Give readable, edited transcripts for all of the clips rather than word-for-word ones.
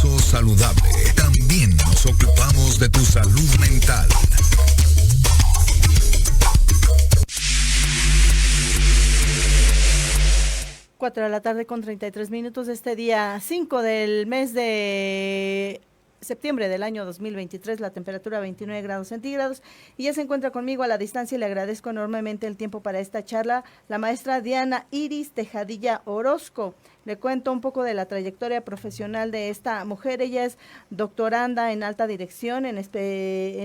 Pulso Saludable. También nos ocupamos de tu salud mental. Cuatro de la tarde con 33 minutos de este día 5 del mes de septiembre del año 2023, la temperatura 29 grados centígrados, y ya se encuentra conmigo a la distancia y le agradezco enormemente el tiempo para esta charla, la maestra Diana Iris Tejadilla Orozco. Le cuento un poco de la trayectoria profesional de esta mujer. Ella es doctoranda en alta dirección en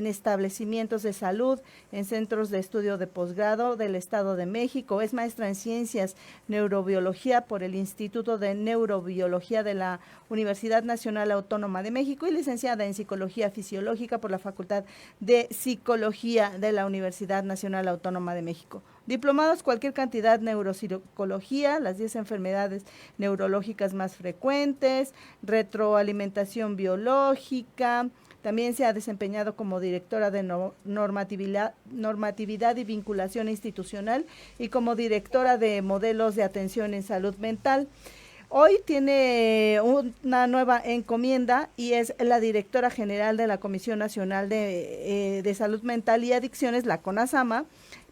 establecimientos de salud, en centros de estudio de posgrado del Estado de México. Es maestra en ciencias neurobiología por el Instituto de Neurobiología de la Universidad Nacional Autónoma de México y licenciada en psicología fisiológica por la Facultad de Psicología de la Universidad Nacional Autónoma de México. Diplomados cualquier cantidad, neuropsicología, las 10 enfermedades neurológicas más frecuentes, retroalimentación biológica. También se ha desempeñado como directora de normatividad y vinculación institucional y como directora de modelos de atención en salud mental. Hoy tiene una nueva encomienda y es la directora general de la Comisión Nacional de Salud Mental y Adicciones, la CONASAMA,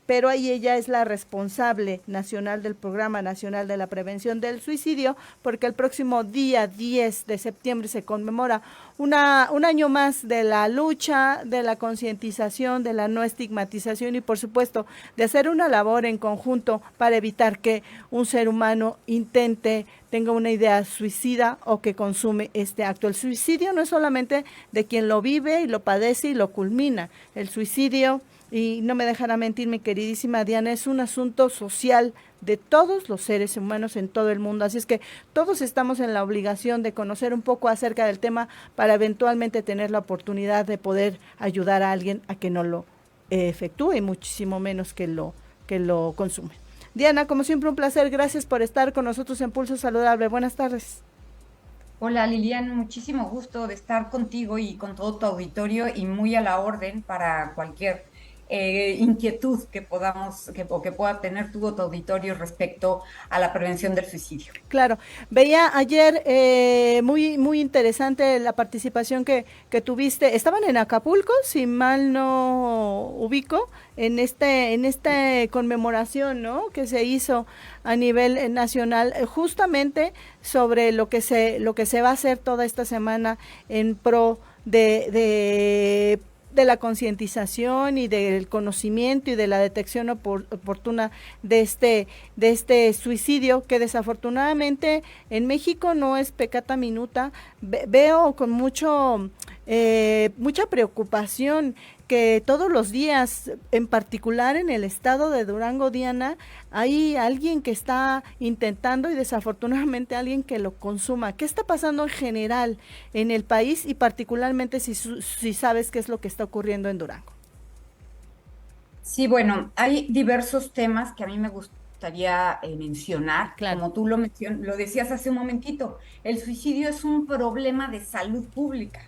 pero ahí ella es la responsable nacional del Programa Nacional de la Prevención del Suicidio, porque el próximo día 10 de septiembre se conmemora un año más de la lucha, de la concientización, de la no estigmatización y por supuesto de hacer una labor en conjunto para evitar que un ser humano tenga una idea suicida o que consume este acto. El suicidio no es solamente de quien lo vive y lo padece y lo culmina. El suicidio, y no me dejará mentir mi queridísima Diana, es un asunto social de todos los seres humanos en todo el mundo, así es que todos estamos en la obligación de conocer un poco acerca del tema para eventualmente tener la oportunidad de poder ayudar a alguien a que no lo efectúe, muchísimo menos que lo consume. Diana, como siempre un placer, gracias por estar con nosotros en Pulso Saludable, buenas tardes. Hola Lilian, muchísimo gusto de estar contigo y con todo tu auditorio y muy a la orden para cualquier inquietud que pueda tener tu auditorio respecto a la prevención del suicidio. Claro, veía ayer muy interesante la participación que tuviste. Estaban en Acapulco, si mal no ubico, en esta conmemoración, ¿no?, que se hizo a nivel nacional, justamente sobre lo que se va a hacer toda esta semana en pro de la concientización y del conocimiento y de la detección oportuna de este suicidio, que desafortunadamente en México no es peccata minuta. Veo con mucha preocupación que todos los días, en particular en el estado de Durango, Diana, hay alguien que está intentando y desafortunadamente alguien que lo consuma. ¿Qué está pasando en general en el país y particularmente si sabes qué es lo que está ocurriendo en Durango? Sí, bueno, hay diversos temas que a mí me gustaría mencionar. Claro. Como tú lo decías hace un momentito, el suicidio es un problema de salud pública.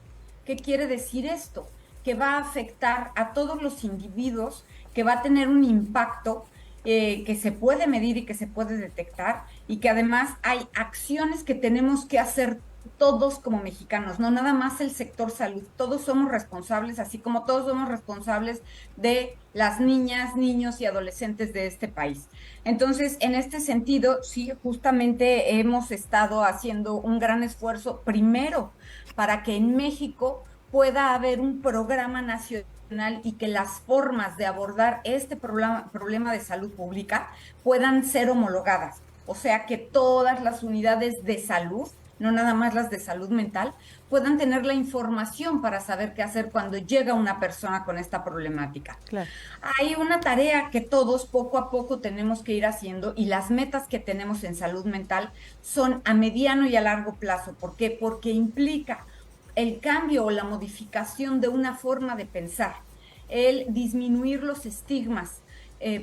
¿Qué quiere decir esto? Que va a afectar a todos los individuos, que va a tener un impacto que se puede medir y que se puede detectar, y que además hay acciones que tenemos que hacer todos como mexicanos, no nada más el sector salud, todos somos responsables, así como todos somos responsables de las niñas, niños y adolescentes de este país. Entonces, en este sentido, sí, justamente hemos estado haciendo un gran esfuerzo, primero, para que en México pueda haber un programa nacional y que las formas de abordar este problema de salud pública puedan ser homologadas. O sea, que todas las unidades de salud, no nada más las de salud mental, puedan tener la información para saber qué hacer cuando llega una persona con esta problemática. Claro. Hay una tarea que todos poco a poco tenemos que ir haciendo, y las metas que tenemos en salud mental son a mediano y a largo plazo. ¿Por qué? Porque implica el cambio o la modificación de una forma de pensar, el disminuir los estigmas,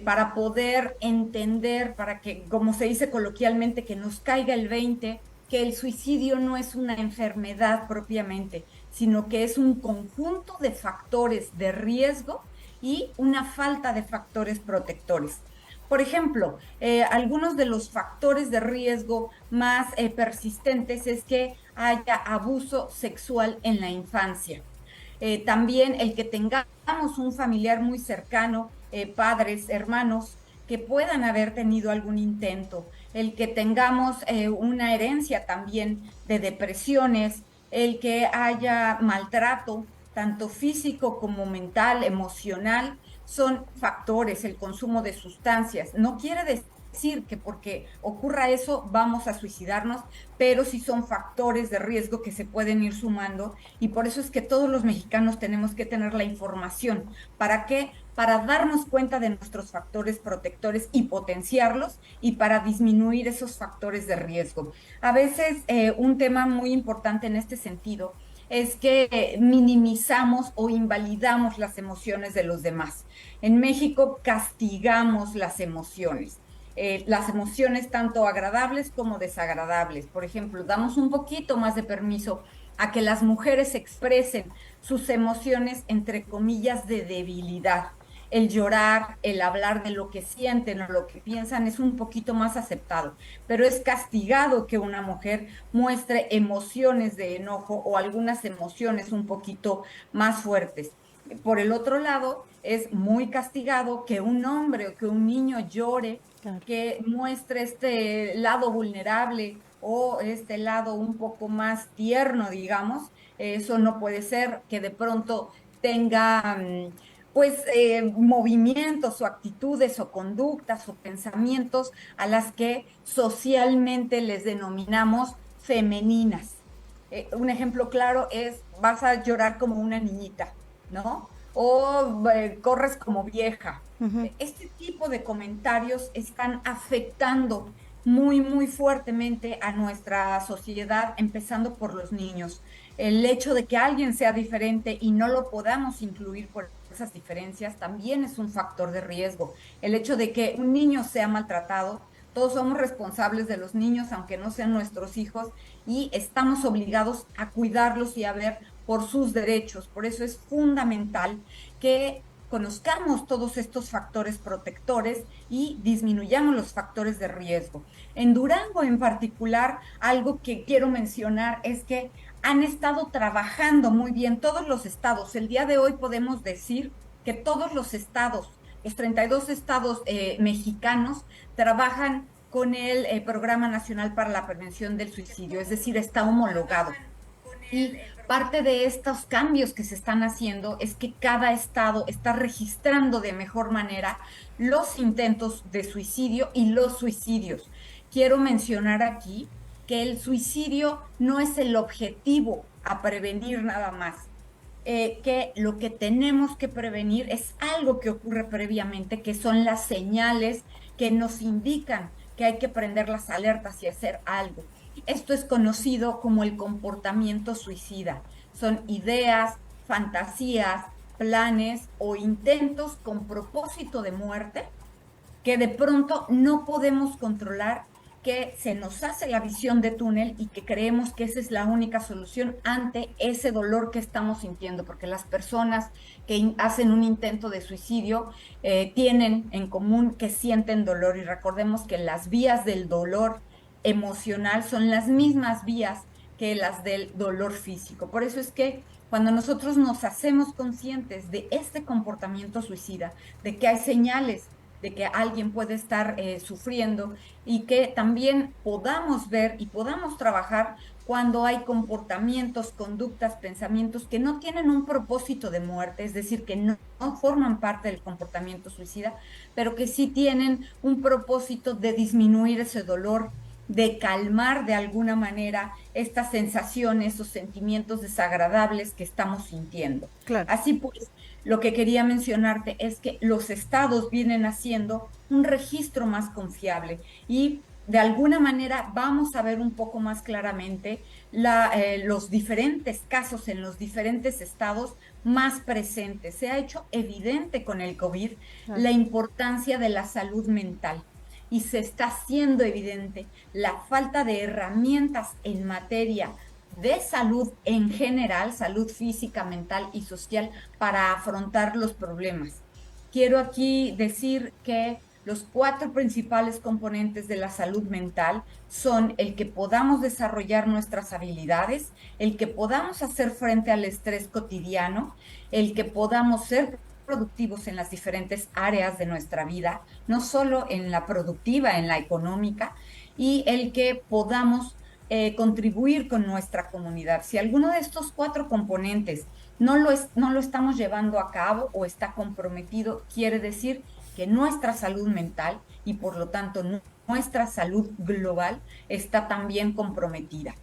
para poder entender, para que, como se dice coloquialmente, que nos caiga el 20, que el suicidio no es una enfermedad propiamente, sino que es un conjunto de factores de riesgo y una falta de factores protectores. Por ejemplo, algunos de los factores de riesgo más persistentes es que haya abuso sexual en la infancia. También el que tengamos un familiar muy cercano, padres, hermanos, que puedan haber tenido algún intento, el que tengamos una herencia también de depresiones, el que haya maltrato, tanto físico como mental, emocional, son factores, el consumo de sustancias. No quiere decir que porque ocurra eso vamos a suicidarnos, pero sí son factores de riesgo que se pueden ir sumando y por eso es que todos los mexicanos tenemos que tener la información. ¿Para qué? Para darnos cuenta de nuestros factores protectores y potenciarlos y para disminuir esos factores de riesgo. A veces un tema muy importante en este sentido es que minimizamos o invalidamos las emociones de los demás. En México castigamos las emociones tanto agradables como desagradables. Por ejemplo, damos un poquito más de permiso a que las mujeres expresen sus emociones, entre comillas, de debilidad. El llorar, el hablar de lo que sienten o lo que piensan es un poquito más aceptado, pero es castigado que una mujer muestre emociones de enojo o algunas emociones un poquito más fuertes. Por el otro lado, es muy castigado que un hombre o que un niño llore, Claro. que muestre este lado vulnerable o este lado un poco más tierno, digamos. Eso no puede ser que de pronto tenga pues movimientos o actitudes o conductas o pensamientos a las que socialmente les denominamos femeninas. Un ejemplo claro es, vas a llorar como una niñita, ¿no? O corres como vieja. Ujú. Este tipo de comentarios están afectando muy, muy fuertemente a nuestra sociedad, empezando por los niños. El hecho de que alguien sea diferente y no lo podamos incluir por esas diferencias también es un factor de riesgo. El hecho de que un niño sea maltratado, todos somos responsables de los niños, aunque no sean nuestros hijos, y estamos obligados a cuidarlos y a ver por sus derechos. Por eso es fundamental que conozcamos todos estos factores protectores y disminuyamos los factores de riesgo. En Durango en particular, algo que quiero mencionar es que han estado trabajando muy bien todos los estados. El día de hoy podemos decir que todos los estados, los 32 estados mexicanos, trabajan con el Programa Nacional para la Prevención del Suicidio, es decir, está homologado. Y parte de estos cambios que se están haciendo es que cada estado está registrando de mejor manera los intentos de suicidio y los suicidios. Quiero mencionar aquí que el suicidio no es el objetivo a prevenir nada más, que lo que tenemos que prevenir es algo que ocurre previamente, que son las señales que nos indican que hay que prender las alertas y hacer algo. Esto es conocido como el comportamiento suicida. Son ideas, fantasías, planes o intentos con propósito de muerte que de pronto no podemos controlar, que se nos hace la visión de túnel y que creemos que esa es la única solución ante ese dolor que estamos sintiendo, porque las personas que hacen un intento de suicidio tienen en común que sienten dolor y recordemos que las vías del dolor emocional son las mismas vías que las del dolor físico. Por eso es que cuando nosotros nos hacemos conscientes de este comportamiento suicida, de que hay señales de que alguien puede estar sufriendo y que también podamos ver y podamos trabajar cuando hay comportamientos, conductas, pensamientos que no tienen un propósito de muerte, es decir, que no forman parte del comportamiento suicida, pero que sí tienen un propósito de disminuir ese dolor, de calmar de alguna manera estas sensaciones o sentimientos desagradables que estamos sintiendo. Claro. Así pues, lo que quería mencionarte es que los estados vienen haciendo un registro más confiable y de alguna manera vamos a ver un poco más claramente los diferentes casos en los diferentes estados más presentes. Se ha hecho evidente con el COVID la importancia de la salud mental y se está haciendo evidente la falta de herramientas en materia de salud en general, salud física, mental y social, para afrontar los problemas. Quiero aquí decir que los 4 principales componentes de la salud mental son el que podamos desarrollar nuestras habilidades, el que podamos hacer frente al estrés cotidiano, el que podamos ser productivos en las diferentes áreas de nuestra vida, no solo en la productiva, en la económica, y el que podamos contribuir con nuestra comunidad. Si alguno de estos 4 componentes no lo estamos llevando a cabo o está comprometido, quiere decir que nuestra salud mental y por lo tanto nuestra salud global está también comprometida.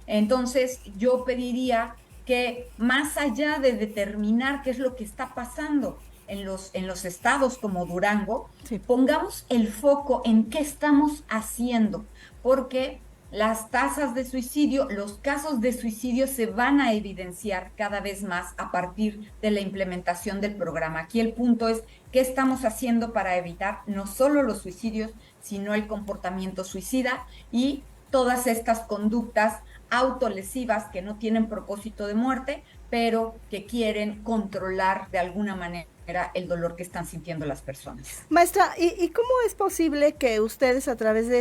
Entonces yo pediría que más allá de determinar qué es lo que está pasando en los estados como Durango, sí, pongamos el foco en qué estamos haciendo, porque las tasas de suicidio, los casos de suicidio se van a evidenciar cada vez más a partir de la implementación del programa. Aquí el punto es qué estamos haciendo para evitar no solo los suicidios, sino el comportamiento suicida y todas estas conductas autolesivas que no tienen propósito de muerte, pero que quieren controlar de alguna manera el dolor que están sintiendo las personas. Maestra, ¿y cómo es posible que ustedes a través de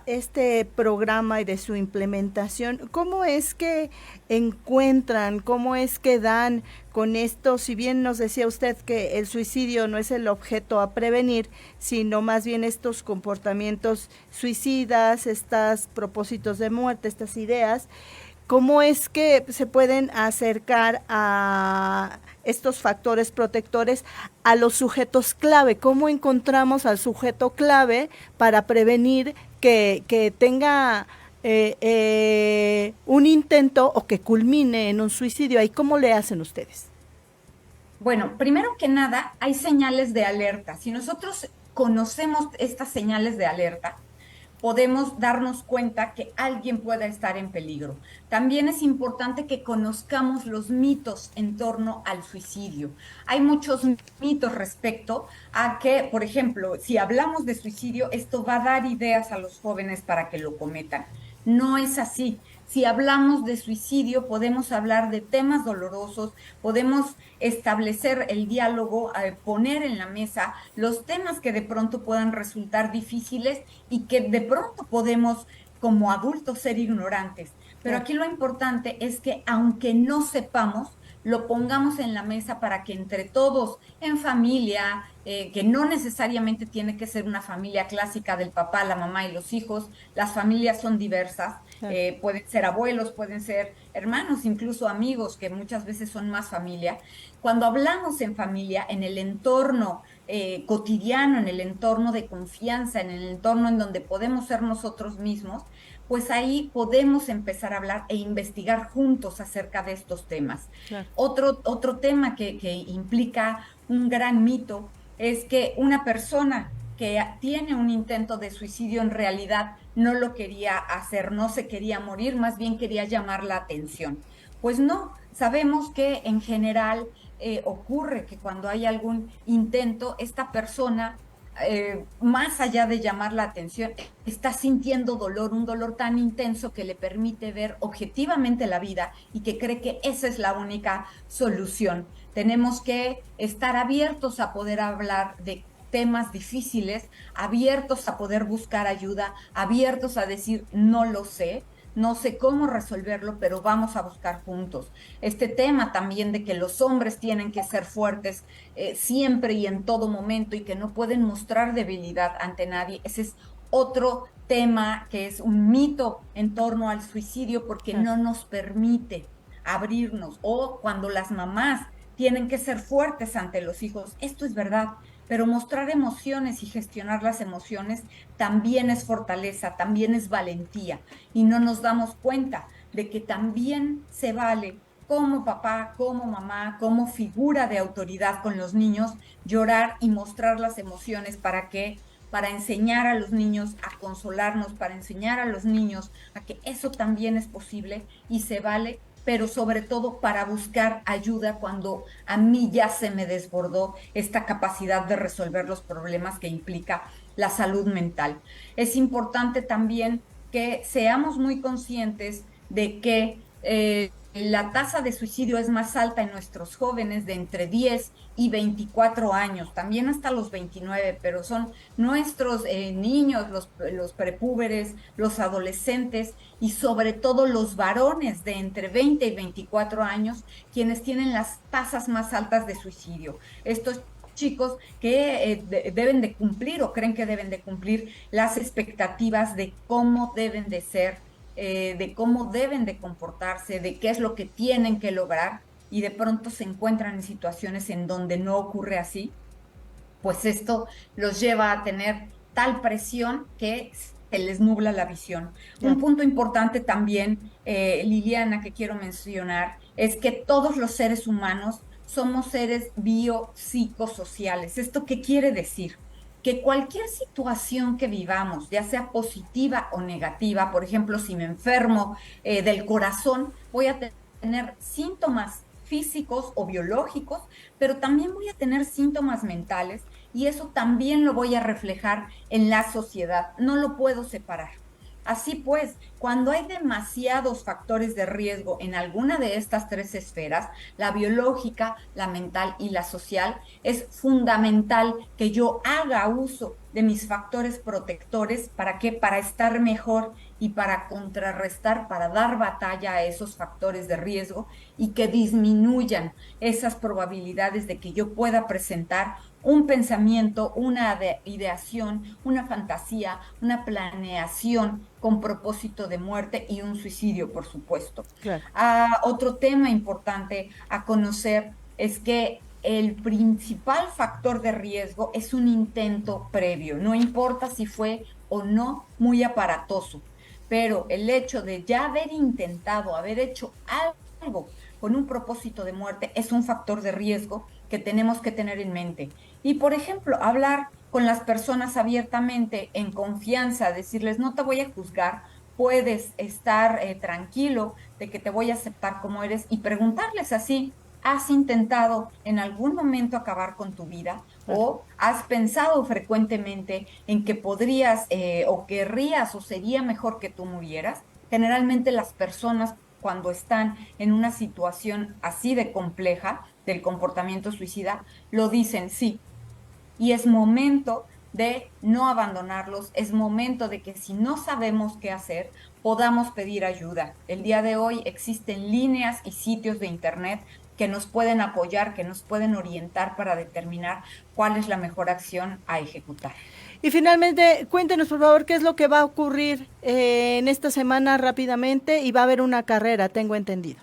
este programa y de su implementación, cómo es que encuentran, cómo es que dan con esto? Si bien nos decía usted que el suicidio no es el objeto a prevenir, sino más bien estos comportamientos suicidas, estos propósitos de muerte, estas ideas, ¿cómo es que se pueden acercar a estos factores protectores a los sujetos clave? ¿Cómo encontramos al sujeto clave para prevenir que tenga un intento o que culmine en un suicidio? ¿Y cómo le hacen ustedes? Bueno, primero que nada, hay señales de alerta. Si nosotros conocemos estas señales de alerta, podemos darnos cuenta que alguien pueda estar en peligro. También es importante que conozcamos los mitos en torno al suicidio. Hay muchos mitos respecto a que, por ejemplo, si hablamos de suicidio, esto va a dar ideas a los jóvenes para que lo cometan. No es así. Si hablamos de suicidio, podemos hablar de temas dolorosos, podemos establecer el diálogo, poner en la mesa los temas que de pronto puedan resultar difíciles y que de pronto podemos, como adultos, ser ignorantes. Pero aquí lo importante es que, aunque no sepamos, lo pongamos en la mesa para que entre todos, en familia, que no necesariamente tiene que ser una familia clásica del papá, la mamá y los hijos, las familias son diversas, pueden ser abuelos, pueden ser hermanos, incluso amigos, que muchas veces son más familia. Cuando hablamos en familia, en el entorno cotidiano, en el entorno de confianza, en el entorno en donde podemos ser nosotros mismos, pues ahí podemos empezar a hablar e investigar juntos acerca de estos temas. Claro. Otro tema que implica un gran mito es que una persona que tiene un intento de suicidio en realidad no lo quería hacer, no se quería morir, más bien quería llamar la atención. Pues no, sabemos que en general ocurre que cuando hay algún intento, esta persona más allá de llamar la atención, está sintiendo dolor, un dolor tan intenso que le permite ver objetivamente la vida y que cree que esa es la única solución. Tenemos que estar abiertos a poder hablar de temas difíciles, abiertos a poder buscar ayuda, abiertos a decir no lo sé, no sé cómo resolverlo, pero vamos a buscar juntos. Este tema también de que los hombres tienen que ser fuertes siempre y en todo momento y que no pueden mostrar debilidad ante nadie, ese es otro tema que es un mito en torno al suicidio porque no nos permite abrirnos. O cuando las mamás tienen que ser fuertes ante los hijos, esto es verdad, pero mostrar emociones y gestionar las emociones también es fortaleza, también es valentía, y no nos damos cuenta de que también se vale como papá, como mamá, como figura de autoridad con los niños, llorar y mostrar las emociones para enseñar a los niños a consolarnos, para enseñar a los niños a que eso también es posible y se vale, pero sobre todo para buscar ayuda cuando a mí ya se me desbordó esta capacidad de resolver los problemas que implica la salud mental. Es importante también que seamos muy conscientes de que la tasa de suicidio es más alta en nuestros jóvenes de entre 10 y 24 años, también hasta los 29, pero son nuestros niños, los prepúberes, los adolescentes y sobre todo los varones de entre 20 y 24 años quienes tienen las tasas más altas de suicidio. Estos chicos que deben de cumplir o creen que deben de cumplir las expectativas de cómo deben de ser, de cómo deben de comportarse, de qué es lo que tienen que lograr, y de pronto se encuentran en situaciones en donde no ocurre así, pues esto los lleva a tener tal presión que se les nubla la visión. Un punto importante también, Liliana, que quiero mencionar, es que todos los seres humanos somos seres biopsicosociales. ¿Esto qué quiere decir? Que cualquier situación que vivamos, ya sea positiva o negativa, por ejemplo, si me enfermo del corazón, voy a tener síntomas físicos o biológicos, pero también voy a tener síntomas mentales y eso también lo voy a reflejar en la sociedad. No lo puedo separar. Así pues, cuando hay demasiados factores de riesgo en alguna de estas tres esferas, la biológica, la mental y la social, es fundamental que yo haga uso de mis factores protectores. ¿Para qué? Para estar mejor y para contrarrestar, para dar batalla a esos factores de riesgo y que disminuyan esas probabilidades de que yo pueda presentar un pensamiento, una ideación, una fantasía, una planeación con propósito de muerte y un suicidio, por supuesto. Claro. Otro tema importante a conocer es que el principal factor de riesgo es un intento previo, no importa si fue o no muy aparatoso, pero el hecho de ya haber intentado, haber hecho algo con un propósito de muerte es un factor de riesgo que tenemos que tener en mente. Y, por ejemplo, hablar con las personas abiertamente, en confianza, decirles, no te voy a juzgar, puedes estar tranquilo de que te voy a aceptar como eres, y preguntarles así, ¿has intentado en algún momento acabar con tu vida? ¿O has pensado frecuentemente en que podrías o querrías o sería mejor que tú murieras? Generalmente las personas, cuando están en una situación así de compleja del comportamiento suicida, lo dicen, sí. Y es momento de no abandonarlos, es momento de que si no sabemos qué hacer, podamos pedir ayuda. El día de hoy existen líneas y sitios de internet que nos pueden apoyar, que nos pueden orientar para determinar cuál es la mejor acción a ejecutar. Y finalmente, cuéntenos por favor qué es lo que va a ocurrir en esta semana rápidamente, y va a haber una carrera, tengo entendido.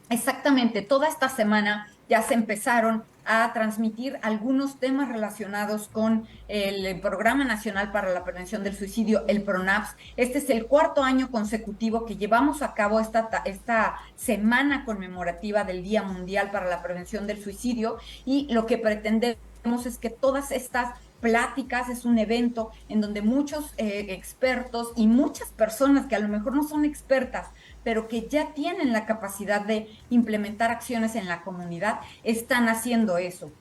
Exactamente, toda esta semana ya se empezaron a transmitir algunos temas relacionados con el Programa Nacional para la Prevención del Suicidio, el PRONAPS. Este es el 4º año consecutivo que llevamos a cabo esta semana conmemorativa del Día Mundial para la Prevención del Suicidio, y lo que pretendemos es que todas estas pláticas, es un evento en donde muchos expertos y muchas personas que a lo mejor no son expertas, pero que ya tienen la capacidad de implementar acciones en la comunidad, están haciendo eso,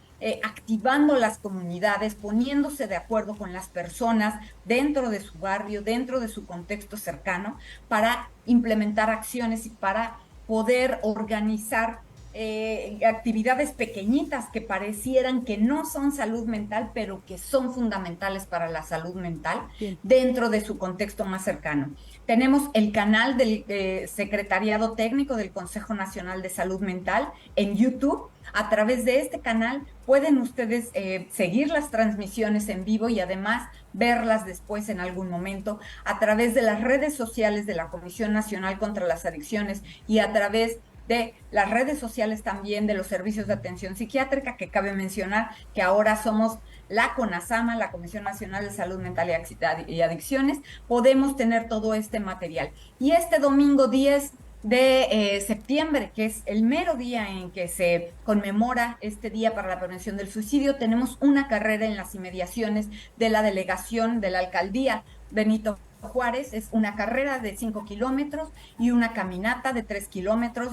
activando las comunidades, poniéndose de acuerdo con las personas dentro de su barrio, dentro de su contexto cercano, para implementar acciones y para poder organizar actividades pequeñitas que parecieran que no son salud mental, pero que son fundamentales para la salud mental. Bien. Dentro de su contexto más cercano. Tenemos el canal del Secretariado Técnico del Consejo Nacional de Salud Mental en YouTube. A través de este canal pueden ustedes seguir las transmisiones en vivo y además verlas después en algún momento, a través de las redes sociales de la Comisión Nacional contra las Adicciones y a través de las redes sociales también de los servicios de atención psiquiátrica, que cabe mencionar que ahora somos la CONASAMA, la Comisión Nacional de Salud Mental y Adicciones. Podemos tener todo este material. Y este domingo 10 de septiembre, que es el mero día en que se conmemora este Día para la Prevención del Suicidio, tenemos una carrera en las inmediaciones de la delegación de la Alcaldía Benito Juárez es una carrera de 5 kilómetros y una caminata de 3 kilómetros.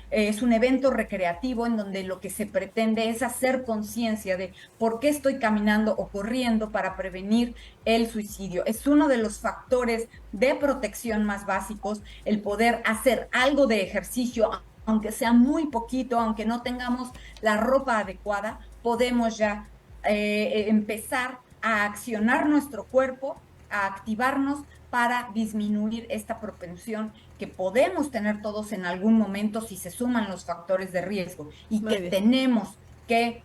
Es un evento recreativo en donde lo que se pretende es hacer conciencia de por qué estoy caminando o corriendo para prevenir el suicidio. Es uno de los factores de protección más básicos, el poder hacer algo de ejercicio, aunque sea muy poquito, aunque no tengamos la ropa adecuada, podemos ya empezar a accionar nuestro cuerpo, a activarnos para disminuir esta propensión que podemos tener todos en algún momento si se suman los factores de riesgo y que tenemos que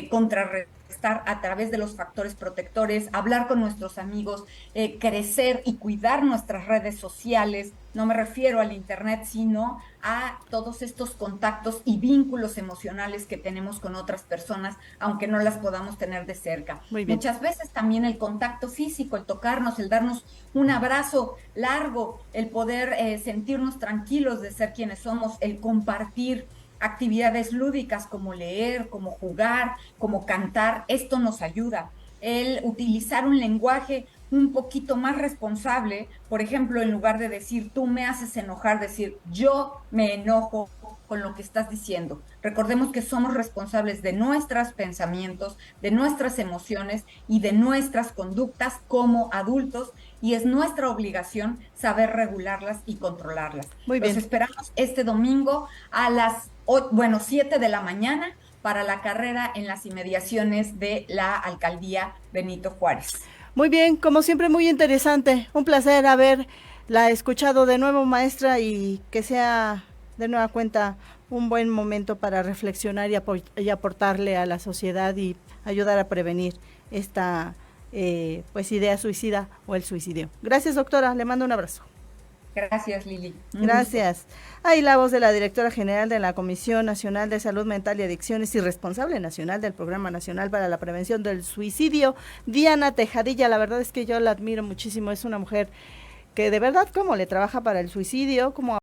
contrarrestar a través de los factores protectores, hablar con nuestros amigos, crecer y cuidar nuestras redes sociales. No me refiero al internet, sino a todos estos contactos y vínculos emocionales que tenemos con otras personas, aunque no las podamos tener de cerca. Muchas veces también el contacto físico, el tocarnos, el darnos un abrazo largo, el poder sentirnos tranquilos de ser quienes somos, el compartir actividades lúdicas como leer, como jugar, como cantar, esto nos ayuda. El utilizar un lenguaje un poquito más responsable, por ejemplo, en lugar de decir tú me haces enojar, decir yo me enojo con lo que estás diciendo. Recordemos que somos responsables de nuestros pensamientos, de nuestras emociones y de nuestras conductas como adultos, y es nuestra obligación saber regularlas y controlarlas. Muy bien. Los esperamos este domingo a las 7 de la mañana para la carrera en las inmediaciones de la Alcaldía Benito Juárez. Muy bien, como siempre muy interesante, un placer haberla escuchado de nuevo, maestra, y que sea de nueva cuenta un buen momento para reflexionar y aportarle a la sociedad y ayudar a prevenir esta idea suicida o el suicidio. Gracias, doctora, le mando un abrazo. Gracias, Lili. Gracias. Ahí la voz de la directora general de la Comisión Nacional de Salud Mental y Adicciones y responsable nacional del Programa Nacional para la Prevención del Suicidio, Diana Tejadilla. La verdad es que yo la admiro muchísimo, es una mujer que de verdad como le trabaja para el suicidio, como